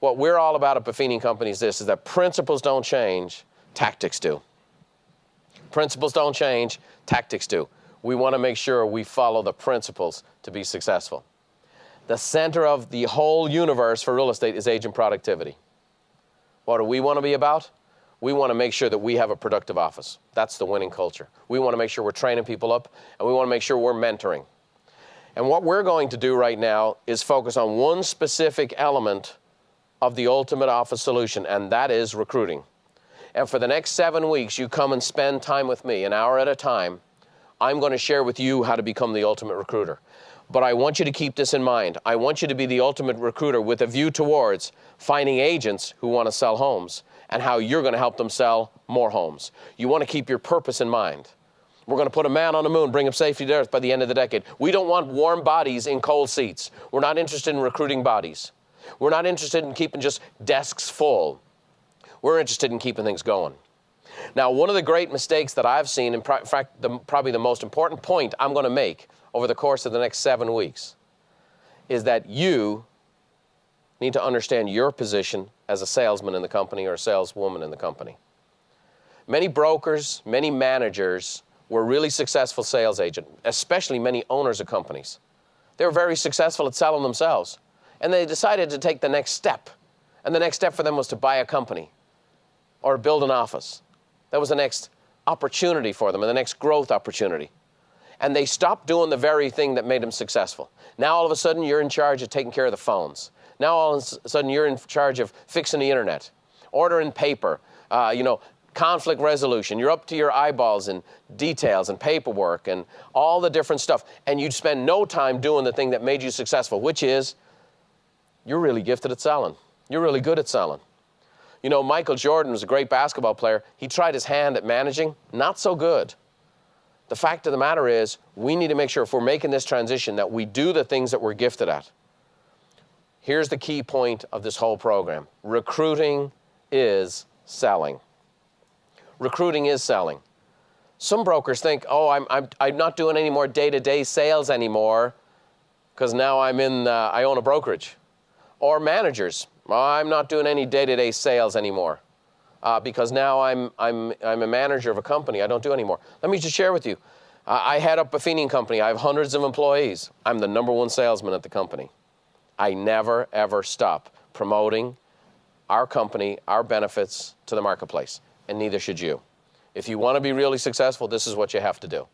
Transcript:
what we're all about at Buffini & Company is this, is that principles don't change, tactics do. Principles don't change, tactics do. We want to make sure we follow the principles to be successful. The center of the whole universe for real estate is agent productivity. What do we want to be about? We want to make sure that we have a productive office. That's the winning culture. We want to make sure we're training people up, and we want to make sure we're mentoring. And what we're going to do right now is focus on one specific element of the ultimate office solution, and that is recruiting. And for the next 7 weeks, you come and spend time with me, an hour at a time. I'm going to share with you how to become the ultimate recruiter. But I want you to keep this in mind. I want you to be the ultimate recruiter with a view towards finding agents who want to sell homes and how you're going to help them sell more homes. You want to keep your purpose in mind. We're going to put a man on the moon, bring him safely to earth by the end of the decade. We don't want warm bodies in cold seats. We're not interested in recruiting bodies. We're not interested in keeping just desks full. We're interested in keeping things going. Now, one of the great mistakes that I've seen, in fact, probably the most important point I'm going to make over the course of the next 7 weeks, is that you need to understand your position as a salesman in the company or a saleswoman in the company. Many brokers, many managers were really successful sales agents, especially many owners of companies. They were very successful at selling themselves, and they decided to take the next step. And the next step for them was to buy a company or build an office. That was the next opportunity for them and the next growth opportunity. And they stopped doing the very thing that made them successful. Now all of a sudden you're in charge of taking care of the phones. Now all of a sudden you're in charge of fixing the internet, ordering paper, conflict resolution. You're up to your eyeballs in details and paperwork and all the different stuff. And you spend no time doing the thing that made you successful, which is you're really gifted at selling. You're really good at selling. You know, Michael Jordan was a great basketball player. He tried his hand at managing, not so good. The fact of the matter is, we need to make sure if we're making this transition that we do the things that we're gifted at. Here's the key point of this whole program. Recruiting is selling. Recruiting is selling. Some brokers think, oh, I'm not doing any more day-to-day sales anymore because now I own a brokerage. Or managers, I'm not doing any day-to-day sales anymore because now I'm a manager of a company. I don't do anymore. Let me just share with you. I head up Buffini & Company. I have hundreds of employees. I'm the #1 salesman at the company. I never, ever stop promoting our company, our benefits to the marketplace, and neither should you. If you want to be really successful, this is what you have to do.